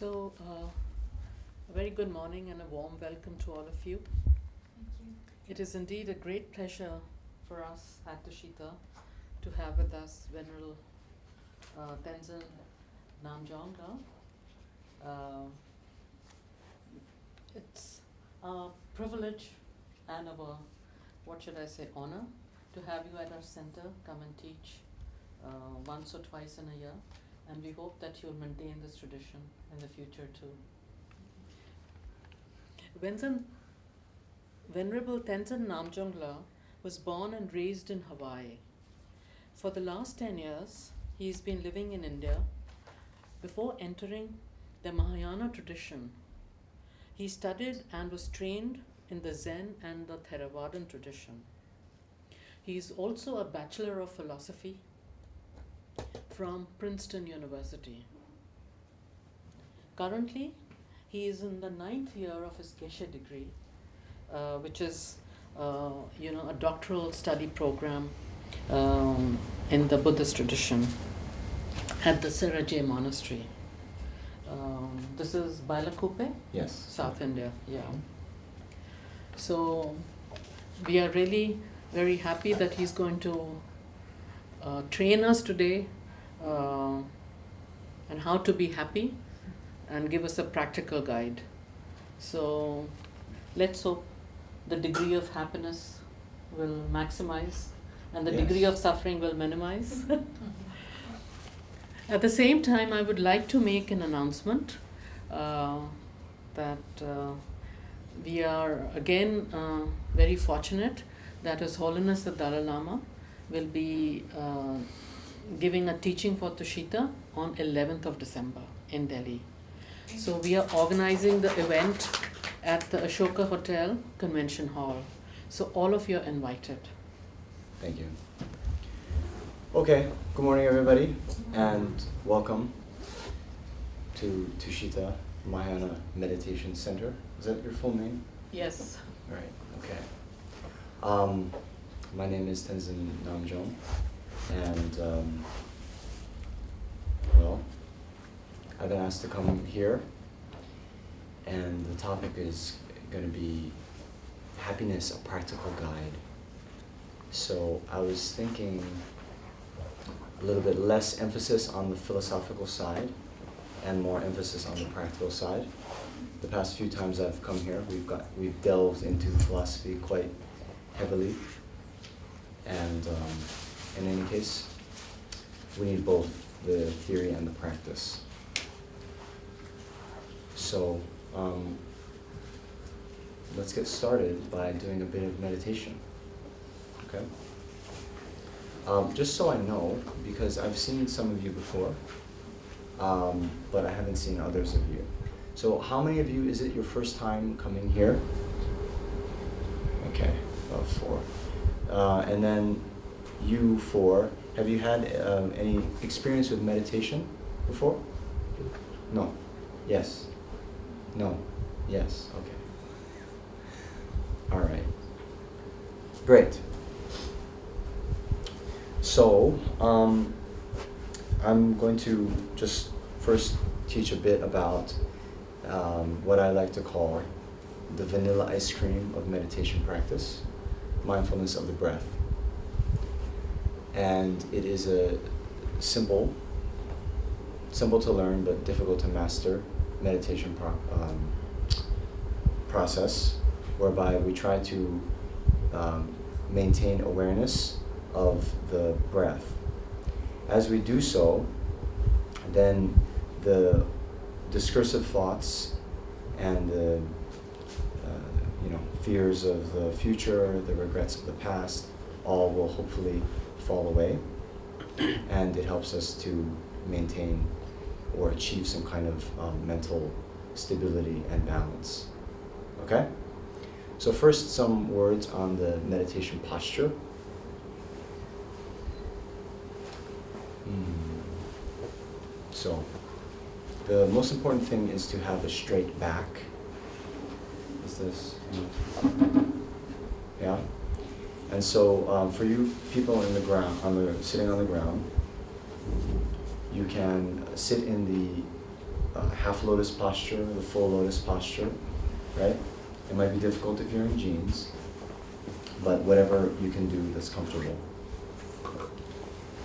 A very good morning and a warm welcome to all of you. Thank you. It is indeed a great pleasure for us at Tushita to have with us Venerable Tenzin Namjong. It's a privilege and our, honor to have you at our center, come and teach once or twice in a year. And we hope that you'll maintain this tradition in the future too. Venerable Tenzin Namjong was born and raised in Hawaii. For the last 10 years, he's been living in India. Before entering the Mahayana tradition, he studied and was trained in the Zen and the Theravadin tradition. He is also a Bachelor of Philosophy from Princeton University. Currently, he is in the 9th year of his Geshe degree, which is a doctoral study program in the Buddhist tradition at the Sera Je Monastery. This is Bylakuppe? Yes. South India, yeah. So we are really very happy that he's going to train us today and how to be happy and give us a practical guide. So let's hope the degree of happiness will maximize and the degree of suffering will minimize. At the same time, I would like to make an announcement that we are again very fortunate that His Holiness the Dalai Lama will be giving a teaching for Tushita on 11th of December in Delhi. So we are organizing the event at the Ashoka Hotel Convention Hall. So all of you are invited. Thank you. Okay, good morning everybody and welcome to Tushita Mahayana Meditation Center. Is that your full name? Yes. Right, okay. My name is Tenzin Namjong and I've been asked to come here and the topic is going to be happiness, a practical guide. So I was thinking a little bit less emphasis on the philosophical side and more emphasis on the practical side. The past few times I've come here, we've delved into philosophy quite heavily, and in any case, we need both the theory and the practice. So let's get started by doing a bit of meditation. Okay. Just so I know, because I've seen some of you before, but I haven't seen others of you. So how many of you, is it your first time coming here? Okay, about 4. And then you 4, have you had any experience with meditation before? No. Yes. No. Yes. Okay. All right. Great. So, I'm going to just first teach a bit about what I like to call the vanilla ice cream of meditation practice, mindfulness of the breath. And it is a simple to learn but difficult to master meditation process, whereby we try to maintain awareness of the breath. As we do so, then the discursive thoughts and the fears of the future, the regrets of the past, all will hopefully fall away, and it helps us to maintain or achieve some kind of mental stability and balance. Okay? So first, some words on the meditation posture. So, the most important thing is to have a straight back. Is this? Yeah? And so, for you people in the ground, sitting on the ground, you can sit in the half lotus posture, the full lotus posture, right? It might be difficult if you're in jeans, but whatever you can do that's comfortable.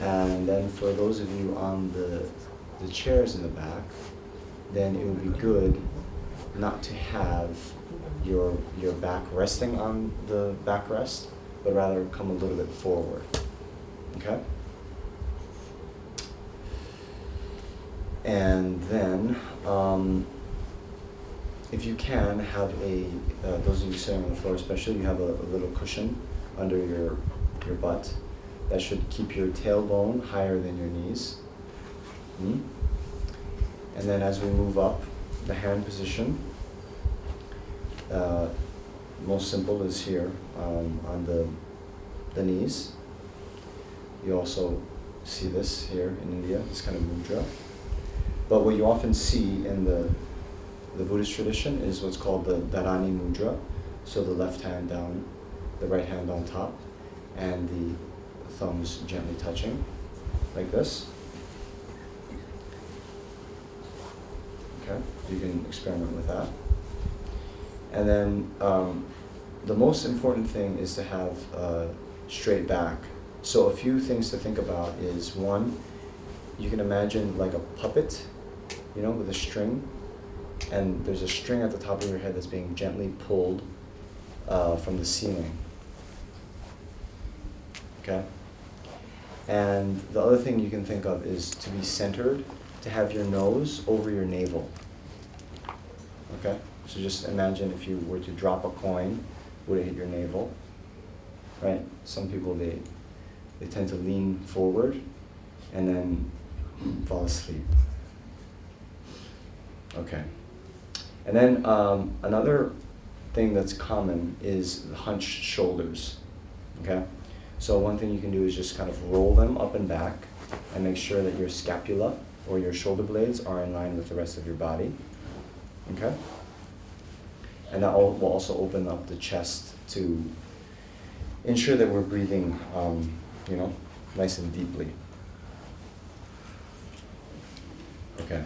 And then for those of you on the chairs in the back, then it would be good not to have your back resting on the backrest, but rather come a little bit forward, okay? And then, if you can, have those of you sitting on the floor especially, you have a little cushion under your butt that should keep your tailbone higher than your knees. And then as we move up, the hand position, most simple is here on the knees. You also see this here in India, this kind of mudra. But what you often see in the Buddhist tradition is what's called the Dharani mudra. So the left hand down, the right hand on top, and the thumbs gently touching, like this. Okay, you can experiment with that. And then the most important thing is to have straight back. So a few things to think about is, one, you can imagine like a puppet, with a string, and there's a string at the top of your head that's being gently pulled from the ceiling. Okay? And the other thing you can think of is to be centered, to have your nose over your navel. Okay? So just imagine if you were to drop a coin, would it hit your navel? Right? Some people, they tend to lean forward and then fall asleep. Okay. And then another thing that's common is the hunched shoulders. Okay? So one thing you can do is just kind of roll them up and back and make sure that your scapula or your shoulder blades are in line with the rest of your body. Okay? And that will also open up the chest to ensure that we're breathing, nice and deeply. Okay.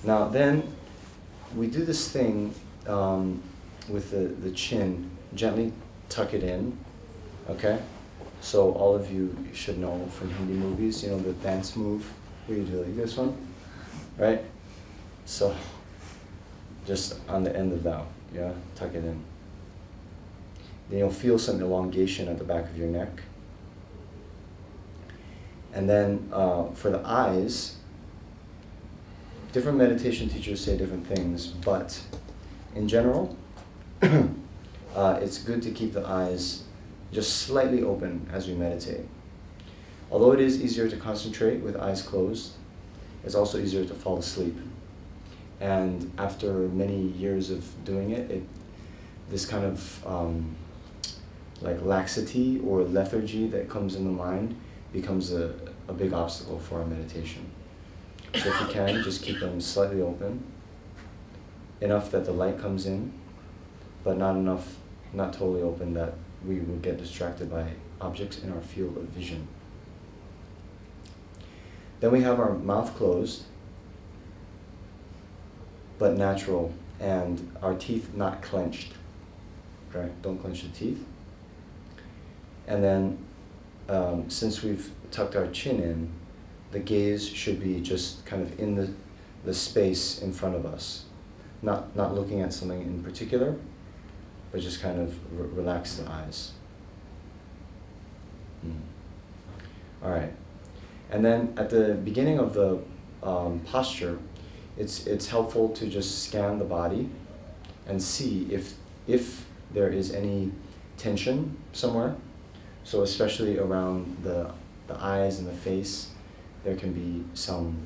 Now then, we do this thing with the chin, gently tuck it in, okay? So all of you should know from Hindi movies, the dance move, where you do like this one, right? So just on the end of that, yeah, tuck it in. Then you'll feel some elongation at the back of your neck. And then for the eyes, different meditation teachers say different things, but in general, it's good to keep the eyes just slightly open as we meditate. Although it is easier to concentrate with eyes closed, it's also easier to fall asleep. And after many years of doing it, this kind of like laxity or lethargy that comes in the mind becomes a big obstacle for our meditation. So if you can, just keep them slightly open, enough that the light comes in, but not totally open that we will get distracted by objects in our field of vision. Then we have our mouth closed, but natural, and our teeth not clenched. Okay? Don't clench the teeth. And then, since we've tucked our chin in, the gaze should be just kind of in the space in front of us. Not looking at something in particular, but just kind of relax the eyes. All right. And then at the beginning of the posture, it's helpful to just scan the body and see if there is any tension somewhere. So especially around the eyes and the face, there can be some,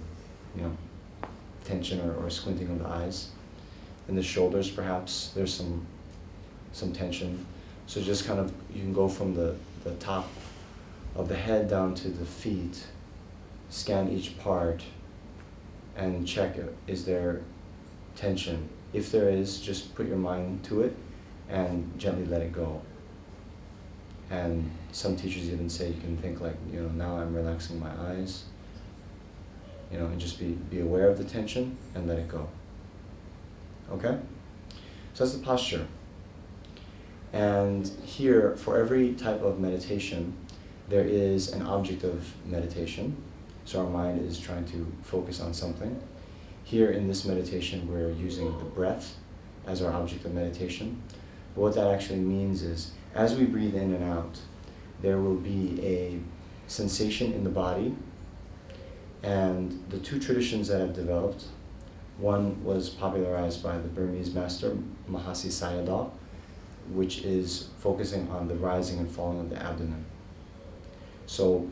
tension or squinting of the eyes. In the shoulders, perhaps, there's some tension. So just kind of, you can go from the top of the head down to the feet, scan each part, and check, is there tension? If there is, just put your mind to it and gently let it go. And some teachers even say you can think like, now I'm relaxing my eyes. and just be aware of the tension and let it go. Okay? So that's the posture. And here, for every type of meditation, there is an object of meditation. So our mind is trying to focus on something. Here in this meditation, we're using the breath as our object of meditation. But what that actually means is, as we breathe in and out, there will be a sensation in the body. And the two traditions that have developed, one was popularized by the Burmese master, Mahasi Sayadaw, which is focusing on the rising and falling of the abdomen. So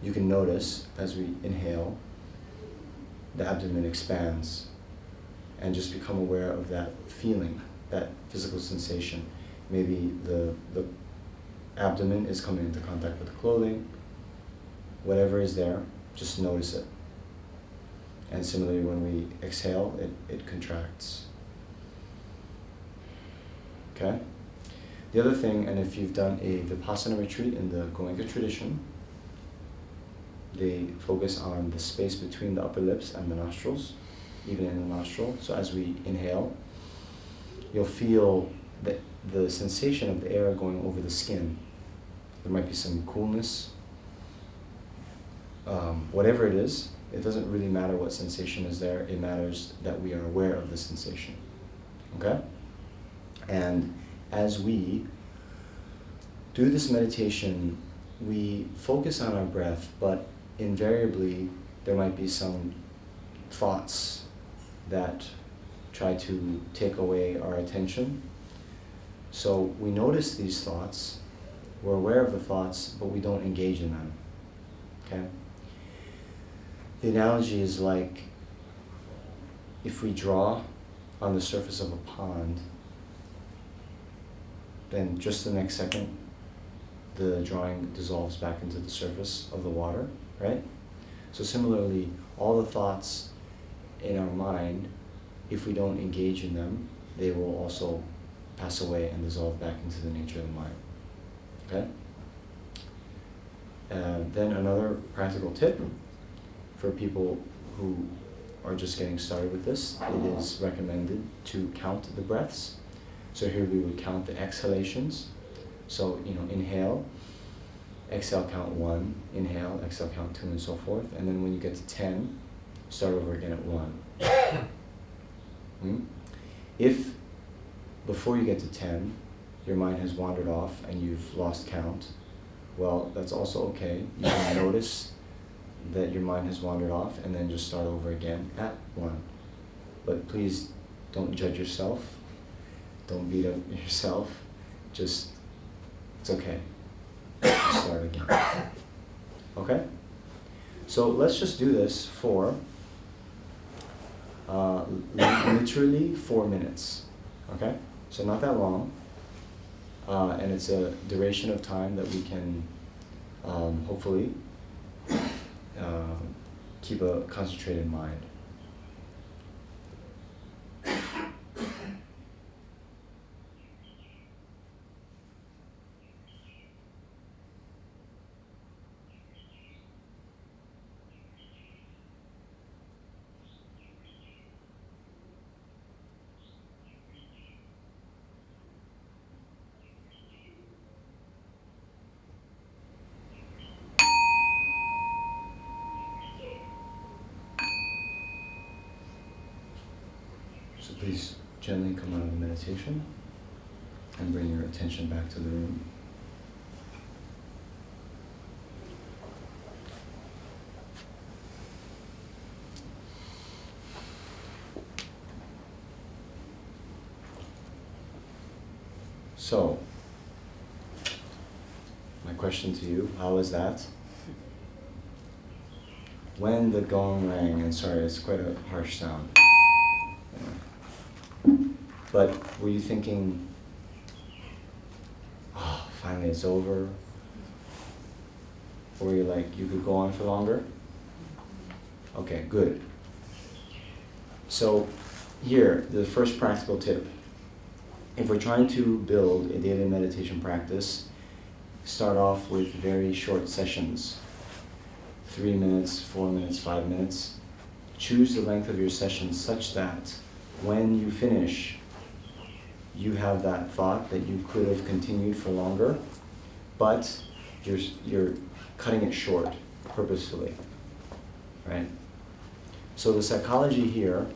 you can notice as we inhale, the abdomen expands, and just become aware of that feeling, that physical sensation. Maybe the abdomen is coming into contact with the clothing, whatever is there, just notice it. And similarly, when we exhale, it contracts. Okay? The other thing, and if you've done a Vipassana retreat in the Goenka tradition, they focus on the space between the upper lips and the nostrils, even in the nostril. So as we inhale, you'll feel the sensation of the air going over the skin. There might be some coolness. Whatever it is, it doesn't really matter what sensation is there. It matters that we are aware of the sensation. Okay? And as we do this meditation, we focus on our breath, but invariably there might be some thoughts that try to take away our attention. So we notice these thoughts, we're aware of the thoughts, but we don't engage in them. Okay? The analogy is like if we draw on the surface of a pond, then just the next second, the drawing dissolves back into the surface of the water, right? So similarly, all the thoughts in our mind, if we don't engage in them, they will also pass away and dissolve back into the nature of the mind, okay? Then another practical tip for people who are just getting started with this, it is recommended to count the breaths. So here we would count the exhalations. So, inhale, exhale, count 1, inhale, exhale, count 2, and so forth. And then when you get to 10, start over again at 1. If before you get to 10, your mind has wandered off and you've lost count, well, that's also okay. You can notice that your mind has wandered off and then just start over again at 1. But please don't judge yourself. Don't beat up yourself. Just, it's okay. Just start again. Okay? So let's just do this for literally 4 minutes. Okay? So not that long. And it's a duration of time that we can hopefully keep a concentrated mind. So please gently come out of the meditation and bring your attention back to the room. So, my question to you, how is that? When the gong rang, and sorry, it's quite a harsh sound. But were you thinking, oh, finally it's over? Or were you like, you could go on for longer? Okay, good. So here, the first practical tip. If we're trying to build a daily meditation practice, start off with very short sessions. 3 minutes, 4 minutes, 5 minutes. Choose the length of your session such that when you finish, you have that thought that you could have continued for longer, but you're cutting it short purposefully, right? So the psychology here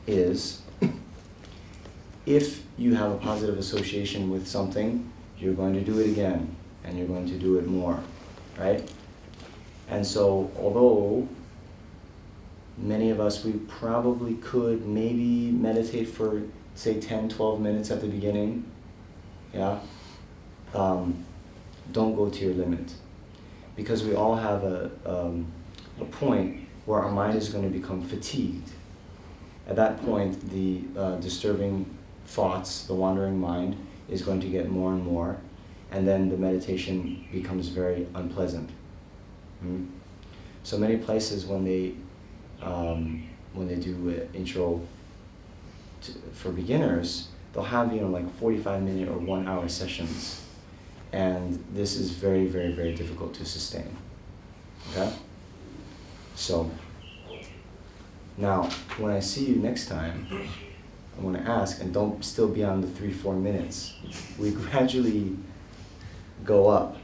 is, if you have a positive association with something, you're going to do it again, and you're going to do it more, right? And so, although many of us, we probably could maybe meditate for, say, 10, 12 minutes at the beginning, yeah? Don't go to your limit. Because we all have a point where our mind is going to become fatigued. At that point, the disturbing thoughts, the wandering mind, is going to get more and more, and then the meditation becomes very unpleasant. So many places when they do intro for beginners, they'll have like 45-minute or 1-hour sessions, and this is very, very, very difficult to sustain. Okay? So now, when I see you next time, I'm going to ask, and don't still be on the 3-4 minutes. We gradually go up,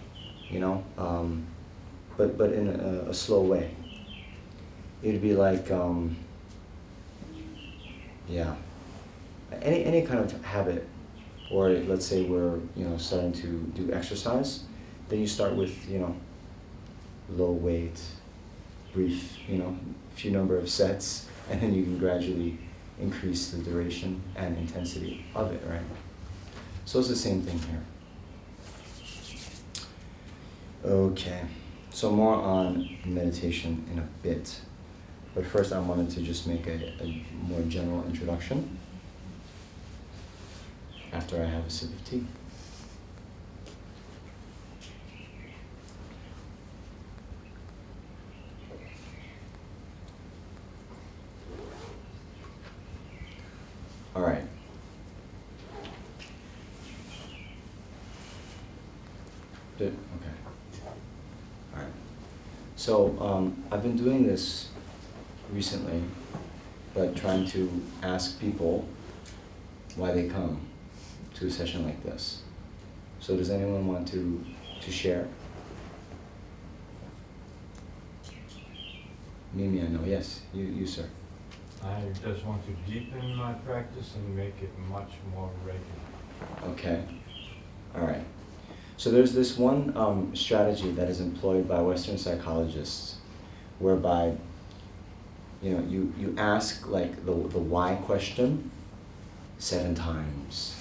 but in a slow way. It'd be like, any kind of habit, or let's say we're starting to do exercise, then you start with low weight, brief, few number of sets, and then you can gradually increase the duration and intensity of it, right? So it's the same thing here. Okay, so more on meditation in a bit. But first I wanted to just make a more general introduction after I have a sip of tea. All right. Good, okay. All right. So I've been doing this recently, but trying to ask people why they come to a session like this. So does anyone want to share? Mimi, I know. Yes, you sir. I just want to deepen my practice and make it much more regular. Okay. All right. So there's this one strategy that is employed by Western psychologists, whereby you ask like the why question 7 times,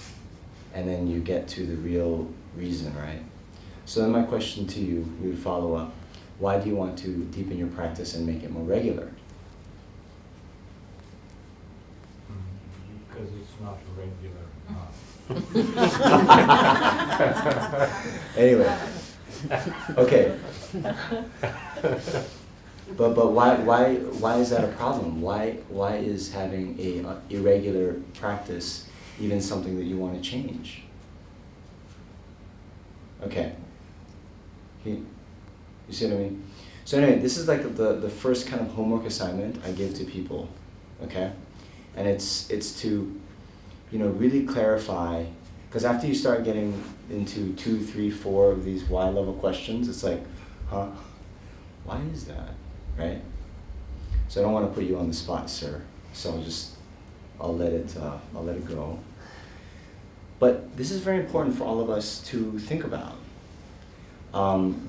and then you get to the real reason, right? So then my question to you, we would follow up, why do you want to deepen your practice and make it more regular? Because it's not regular. Anyway, okay. But why is that a problem? Why is having a irregular practice even something that you want to change? Okay. You see what I mean? So anyway, this is like the first kind of homework assignment I give to people, okay? And it's to, really clarify, because after you start getting into 2, 3, 4 of these why level questions, it's like, why is that, right? So I don't want to put you on the spot, sir. So I'll let it go. But this is very important for all of us to think about,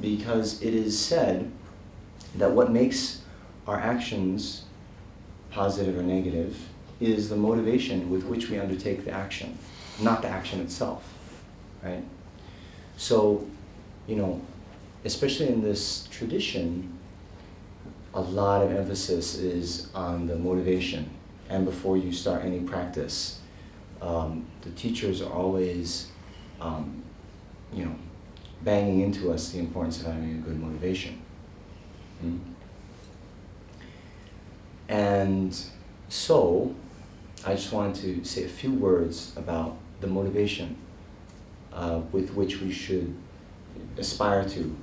because it is said that what makes our actions positive or negative is the motivation with which we undertake the action, not the action itself, right? So, especially in this tradition, a lot of emphasis is on the motivation. And before you start any practice, the teachers are always, banging into us the importance of having a good motivation. And so, I just wanted to say a few words about the motivation with which we should aspire to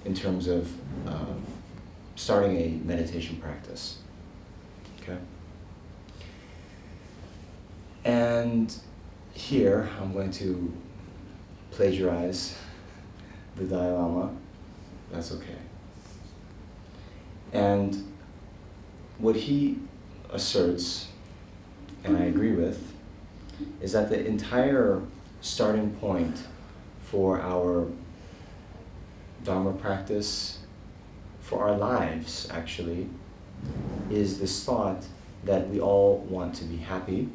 in terms of starting a meditation practice. Okay? And here I'm going to plagiarize the Dalai Lama. That's okay. And what he asserts, and I agree with, is that the entire starting point for our Dharma practice, for our lives actually, is this thought that we all want to be happy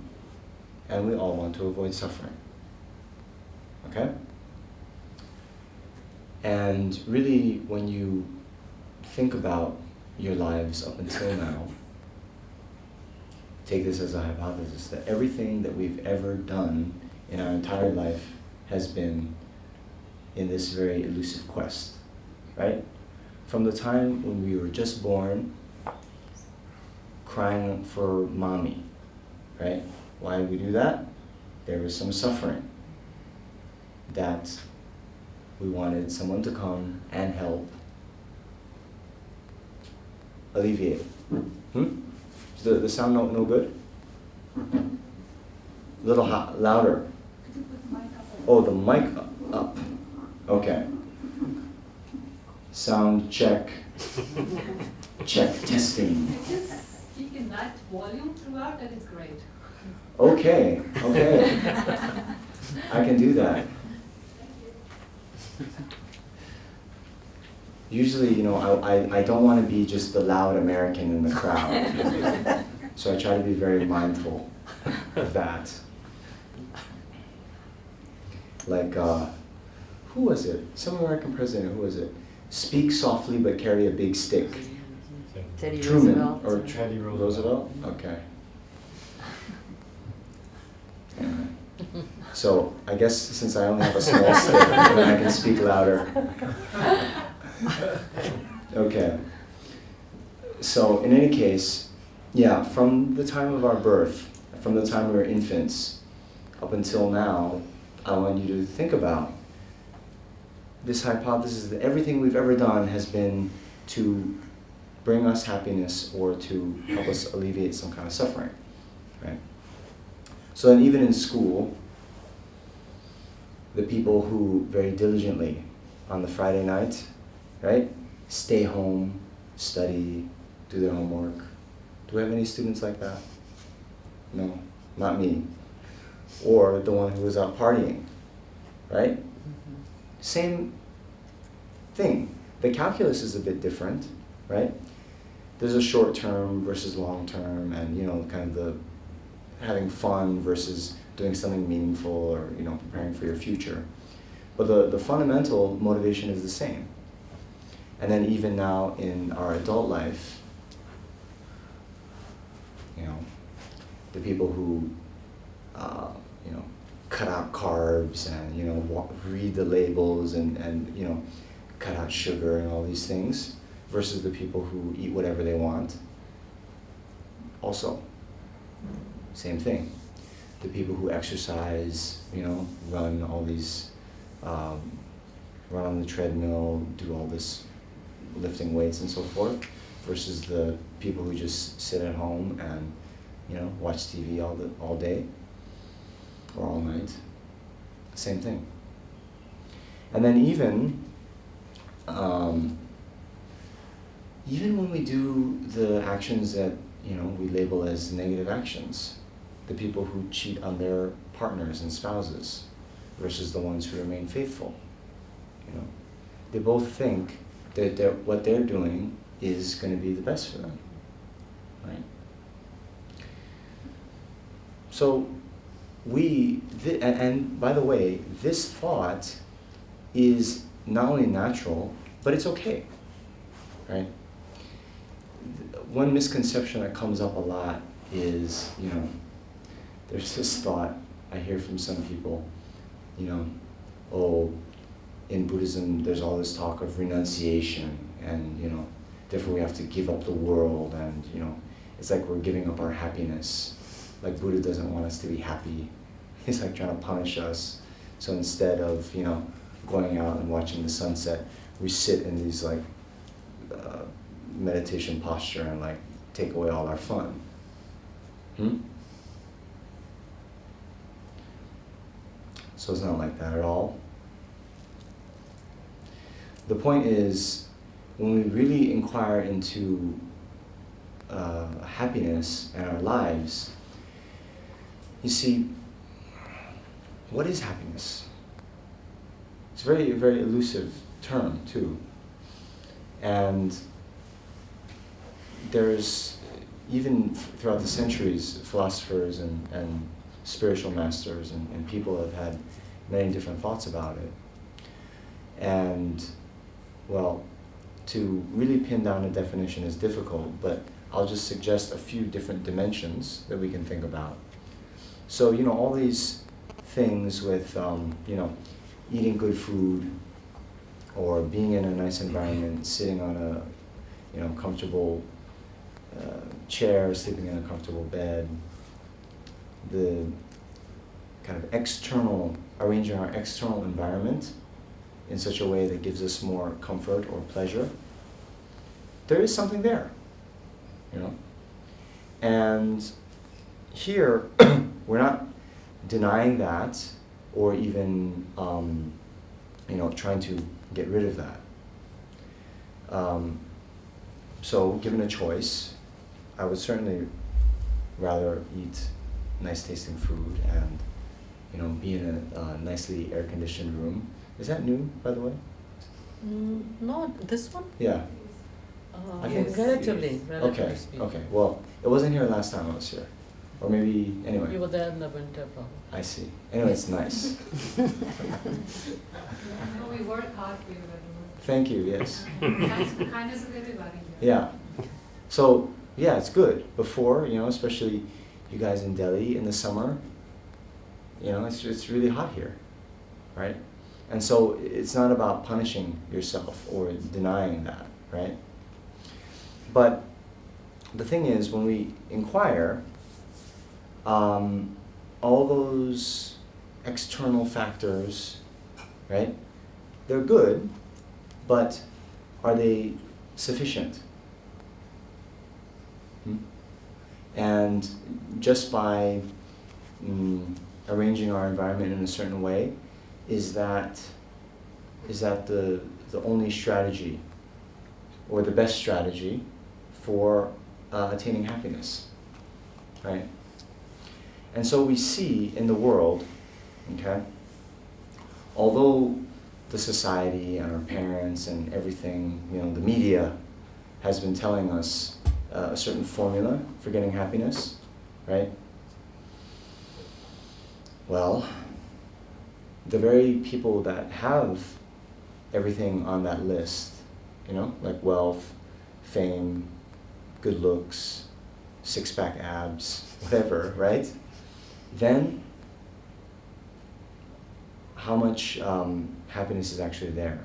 and we all want to avoid suffering. Okay? And really, when you think about your lives up until now, take this as a hypothesis that everything that we've ever done in our entire life has been in this very elusive quest, right? From the time when we were just born, crying for mommy, right? Why did we do that? There was some suffering that we wanted someone to come and help alleviate. Is the sound no good? A little louder. Could you put the mic up? Oh, the mic up. Okay. Sound check. Check, testing. If you speak in that volume throughout, that is great. Okay. I can do that. Usually, I don't want to be just the loud American in the crowd. So I try to be very mindful of that. Like, who was it? Some American president, who was it? Speak softly but carry a big stick. Teddy Truman Roosevelt. or Teddy Roosevelt? Okay. Yeah. So I guess since I only have a small stick, then I can speak louder. Okay. So in any case, yeah, from the time of our birth, from the time we were infants, up until now, I want you to think about this hypothesis that everything we've ever done has been to bring us happiness or to help us alleviate some kind of suffering, right? So then even in school, the people who very diligently on the Friday night, right, stay home, study, do their homework. Do we have any students like that? No, not me. Or the one who was out partying, right? Same thing. The calculus is a bit different, right? There's a short term versus long term, and kind of the having fun versus doing something meaningful, or preparing for your future. But the fundamental motivation is the same. And then even now in our adult life, the people who cut out carbs and read the labels and cut out sugar and all these things, versus the people who eat whatever they want. Also, same thing. The people who exercise, run all these, run on the treadmill, do all this lifting weights and so forth, versus the people who just sit at home and watch TV all day or all night. Same thing. And then even when we do the actions that we label as negative actions, the people who cheat on their partners and spouses versus the ones who remain faithful, they both think that what they're doing is going to be the best for them, right? So and by the way, this thought is not only natural, but it's okay, right? One misconception that comes up a lot is, there's this thought I hear from some people, in Buddhism there's all this talk of renunciation, and therefore we have to give up the world, and it's like we're giving up our happiness. Like Buddha doesn't want us to be happy. He's like trying to punish us. So instead of going out and watching the sunset, we sit in these meditation posture and like take away all our fun. So it's not like that at all. The point is, when we really inquire into happiness and our lives, you see, what is happiness? It's a very, very elusive term too. And there's, even throughout the centuries, philosophers and spiritual masters and people have had many different thoughts about it. And, well, to really pin down a definition is difficult, but I'll just suggest a few different dimensions that we can think about. So, you know, all these things with, you know, eating good food, or being in a nice environment, sitting on a, you know, comfortable chair, sleeping in a comfortable bed, the kind of external, arranging our external environment in such a way that gives us more comfort or pleasure, there is something there, you know? And here, we're not denying that or even, you know, trying to get rid of that. So, given a choice, I would certainly rather eat nice tasting food and, you know, be in a nicely air-conditioned room. Is that new, by the way? Not this one? Yeah. I think Relatively Okay, speaking. okay. Well, it wasn't here last time I was here. Or maybe, anyway. You were there in the winter, probably. I see. Anyway, it's nice. No, we work hard for you, Thank you, yes. kindness of everybody. Yeah. So, yeah, it's good. Before, you know, especially you guys in Delhi in the summer, you know, it's really hot here, right? And so it's not about punishing yourself or denying that, right? But the thing is, when we inquire, all those external factors, right, they're good, but are they sufficient? And just by arranging our environment in a certain way, is that the only strategy or the best strategy for attaining happiness, right? And so we see in the world, okay, although the society and our parents and everything, you know, the media has been telling us a certain formula for getting happiness, right? Well, the very people that have everything on that list, you know, like wealth, fame, good looks, six-pack abs, whatever, right? Then, how much happiness is actually there?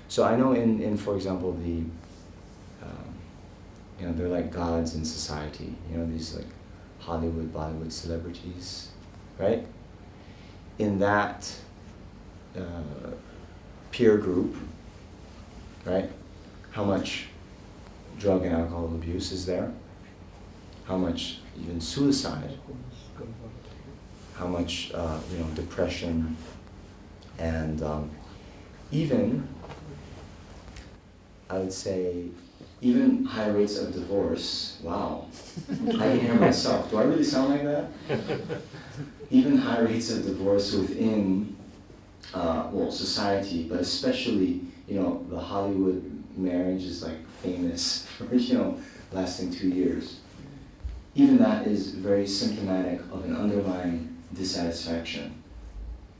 So I know in for example, the, you know, they're like gods in society, you know, these like Hollywood, Bollywood celebrities, right? In that peer group, right? How much drug and alcohol abuse is there? How much even suicide? How much you know, depression, and even, I would say, even high rates of divorce. Wow, I can hear myself. Do I really sound like that? Even high rates of divorce within, well, society, but especially, you know, the Hollywood marriage is like famous for, you know, lasting 2 years. Even that is very symptomatic of an underlying dissatisfaction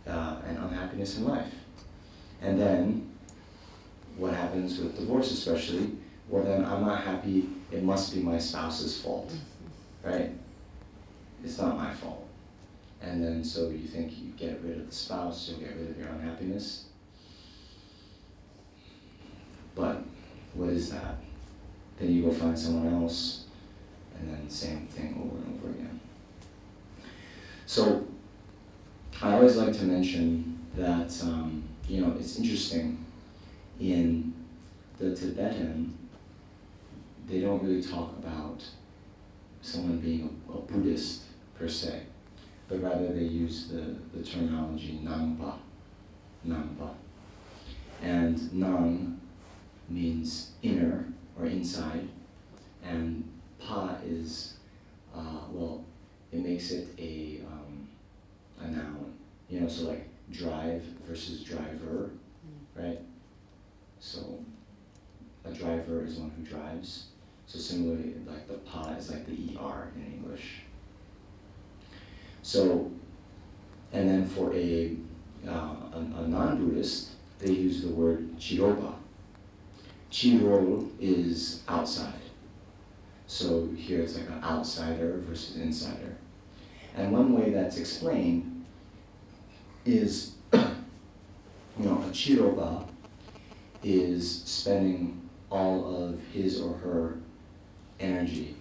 and unhappiness in life. And then, what happens with divorce especially? Well, then I'm not happy, it must be my spouse's fault, right? It's not my fault. And then so you think you get rid of the spouse, you'll get rid of your unhappiness. But what is that? Then you go find someone else, and then same thing over and over again. So I always like to mention that, you know, it's interesting in the Tibetan they don't really talk about someone being a Buddhist per se, but rather they use the terminology Nangpa. And Nang means inner or inside, and Pa is, it makes it a noun. You know, so like drive versus driver, right? So a driver is one who drives. So similarly, like the Pa is like the ER in English. So, and then for a non-Buddhist, they use the word Chiroba. Chiro is outside. So here it's like an outsider versus insider. And one way that's explained is, a Chiroba is spending all of his or her energy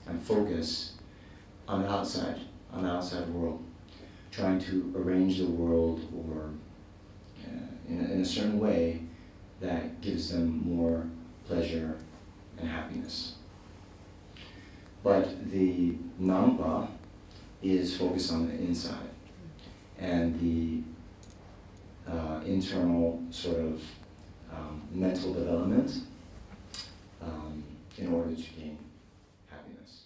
and focus on the outside world, trying to arrange the world or in a certain way that gives them more pleasure and happiness. But the Nangpa is focused on the inside and the internal sort of mental development in order to gain happiness.